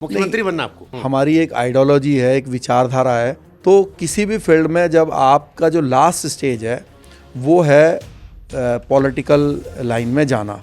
मुख्यमंत्री बनना आपको? हमारी एक आइडियोलॉजी है, एक विचारधारा है। तो किसी भी फील्ड में जब आपका जो लास्ट स्टेज है वो है पॉलिटिकल लाइन में जाना।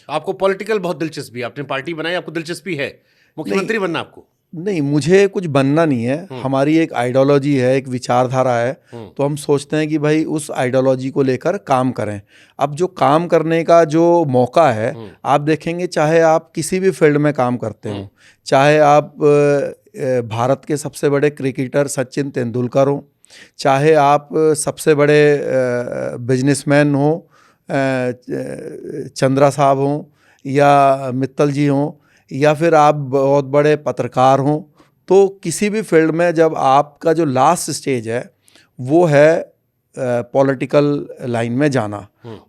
आपको पॉलिटिकल बहुत दिलचस्पी है, आपने पार्टी बनाई, आपको दिलचस्पी है, मुख्यमंत्री बनना आपको? नहीं, मुझे कुछ बनना नहीं है। हमारी एक आइडियोलॉजी है, एक विचारधारा है। तो हम सोचते हैं कि भाई उस आइडियोलॉजी को लेकर काम करें। अब जो काम करने का जो मौका है, आप देखेंगे चाहे आप किसी भी फील्ड में काम करते हो, चाहे आप भारत के सबसे बड़े क्रिकेटर सचिन तेंदुलकर हो, चाहे आप सबसे बड़े बिजनेसमैन हो, चंद्रा साहब हों या मित्तल जी हों, या फिर आप बहुत बड़े पत्रकार हों, तो किसी भी फील्ड में जब आपका जो लास्ट स्टेज है वो है पॉलिटिकल लाइन में जाना।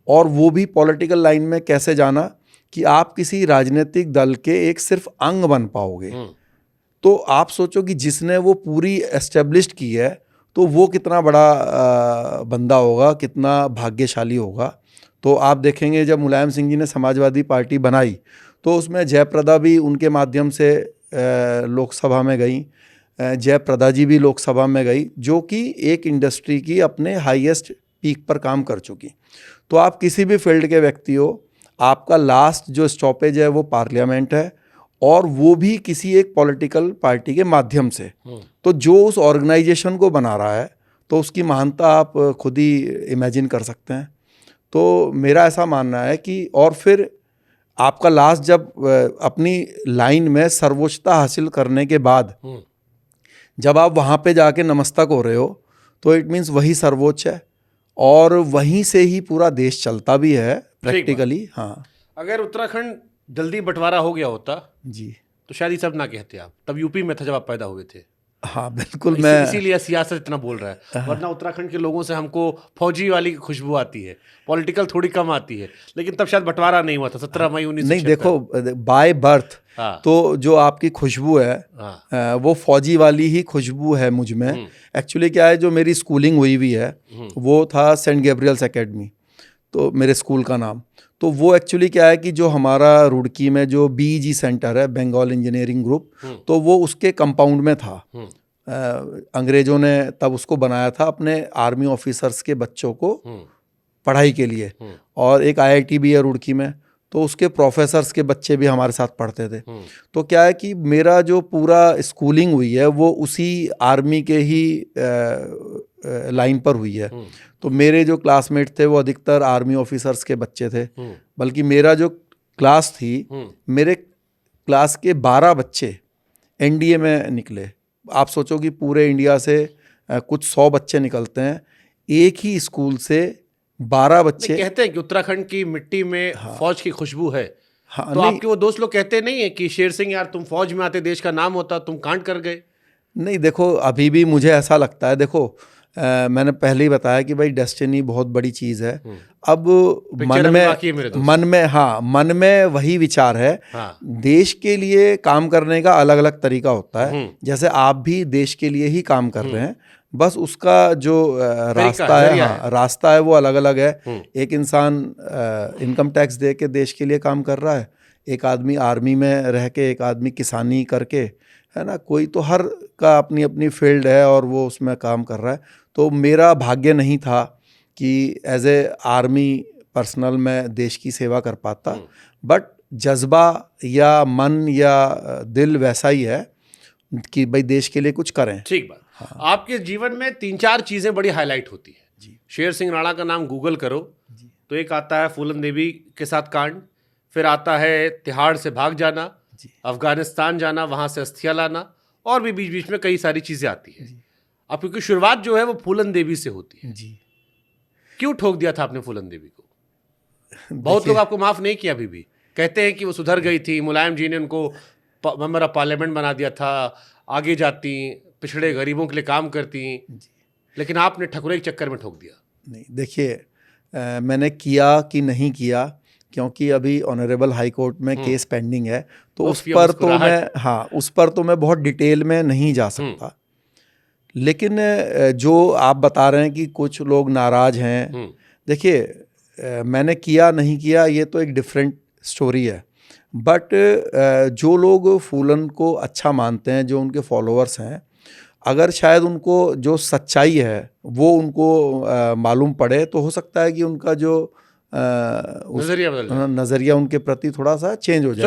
और वो भी पॉलिटिकल लाइन में कैसे जाना कि आप किसी राजनीतिक दल के एक सिर्फ अंग बन पाओगे। तो आप सोचो कि जिसने वो पूरी एस्टेब्लिश्ड की है तो वो कितना बड़ा बंदा होगा, कितना भाग्यशाली होगा। तो आप देखेंगे जब मुलायम सिंह जी ने समाजवादी पार्टी बनाई तो उसमें जयप्रदा भी उनके माध्यम से लोकसभा में गई, जयप्रदा जी भी लोकसभा में गई, जो कि एक इंडस्ट्री की अपने हाईएस्ट पीक पर काम कर चुकी। तो आप किसी भी फील्ड के व्यक्ति हो, आपका लास्ट जो स्टॉपेज है वो पार्लियामेंट है, और वो भी किसी एक पॉलिटिकल पार्टी के माध्यम से। तो जो उस ऑर्गेनाइजेशन को बना रहा है तो उसकी महानता आप खुद ही इमेजिन कर सकते हैं। तो मेरा ऐसा मानना है कि और फिर आपका लास्ट जब अपनी लाइन में सर्वोच्चता हासिल करने के बाद जब आप वहाँ पे जाके नमस्तक हो रहे हो तो इट मीन्स वही सर्वोच्च है, और वहीं से ही पूरा देश चलता भी है प्रैक्टिकली। हाँ, अगर उत्तराखंड जल्दी बंटवारा हो गया होता जी तो शायद ये सब ना कहते आप, तब यूपी में था जब आप पैदा हुए थे। हाँ बिल्कुल, मैं इसीलिए सियासत इतना बोल रहा है, वरना उत्तराखंड के लोगों से हमको फौजी वाली खुशबू आती है, पॉलिटिकल थोड़ी कम आती है। लेकिन तब शायद बंटवारा नहीं हुआ था 17 मई 1976। नहीं, देखो बाय बर्थ तो जो आपकी खुशबू है वो फौजी वाली ही खुशबू है मुझ में। एक्चुअली क्या है, जो मेरी स्कूलिंग हुई हुई है वो था सेंट गैब्रियल्स एकेडमी, तो मेरे स्कूल का नाम। तो वो एक्चुअली क्या है कि जो हमारा रुड़की में जो BEG सेंटर है, बंगाल इंजीनियरिंग ग्रुप, तो वो उसके कंपाउंड में था। अंग्रेज़ों ने तब उसको बनाया था अपने आर्मी ऑफिसर्स के बच्चों को पढ़ाई के लिए। और एक IIT भी है रुड़की में, तो उसके प्रोफेसर्स के बच्चे भी हमारे साथ पढ़ते थे। तो क्या है कि मेरा जो पूरा स्कूलिंग हुई है वो उसी आर्मी के ही लाइन पर हुई है। तो मेरे जो क्लासमेट थे वो अधिकतर आर्मी ऑफिसर्स के बच्चे थे। बल्कि मेरा जो क्लास थी, मेरे क्लास के 12 बच्चे NDA में निकले। आप सोचो कि पूरे इंडिया से कुछ 100 बच्चे निकलते हैं, एक ही स्कूल से 12 बच्चे। कहते हैं कि उत्तराखंड की मिट्टी में फौज की खुशबू है। हाँ, तो आपके वो दोस्त लोग कहते नहीं है कि शेर सिंह यार तुम फौज में आते देश का नाम होता, तुम कांड कर गए? नहीं, देखो अभी भी मुझे ऐसा लगता है। देखो मैंने पहले ही बताया कि भाई डेस्टिनी बहुत बड़ी चीज़ है। अब मन में वही विचार है। देश के लिए काम करने का अलग अलग तरीका होता है। जैसे आप भी देश के लिए ही काम कर रहे हैं, बस उसका जो रास्ता है वो अलग अलग है। एक इंसान इनकम टैक्स दे के देश के लिए काम कर रहा है, एक आदमी आर्मी में रह के, एक आदमी किसानी करके, है ना। कोई तो हर का अपनी अपनी फील्ड है और वो उसमें काम कर रहा है। तो मेरा भाग्य नहीं था कि एज ए आर्मी पर्सनल में देश की सेवा कर पाता, बट जज्बा या मन या दिल वैसा ही है कि भाई देश के लिए कुछ करें। ठीक बात। हाँ। आपके जीवन में 3-4 चीज़ें बड़ी हाईलाइट होती है जी। शेर सिंह राणा का नाम गूगल करो जी, तो एक आता है फूलन देवी के साथ कांड, फिर आता है तिहाड़ से भाग जाना, अफगानिस्तान जाना, वहाँ से अस्थियाँ लाना, और भी बीच बीच में कई सारी चीज़ें आती है। अब क्योंकि शुरुआत जो है वो फूलन देवी से होती है जी। क्यों ठोक दिया था आपने फूलन देवी को? बहुत लोग आपको माफ़ नहीं किया, अभी भी कहते हैं कि वो सुधर गई थी, मुलायम जी ने उनको मेंबर ऑफ पार्लियामेंट बना दिया था, आगे जाती, पिछड़े गरीबों के लिए काम करती, लेकिन आपने ठकुरे के चक्कर में ठोक दिया। नहीं, देखिए मैंने किया कि नहीं किया, क्योंकि अभी ऑनरेबल हाई कोर्ट में केस पेंडिंग है, तो उस पर तो मैं बहुत डिटेल में नहीं जा सकता। लेकिन जो आप बता रहे हैं कि कुछ लोग नाराज़ हैं, देखिए मैंने किया नहीं किया ये तो एक डिफरेंट स्टोरी है, बट जो लोग फूलन को अच्छा मानते हैं, जो उनके फॉलोअर्स हैं, अगर शायद उनको जो सच्चाई है वो उनको मालूम पड़े तो हो सकता है कि उनका जो नजरिया बदल जाए। नज़रिया उनके प्रति थोड़ा सा चेंज हो जाए।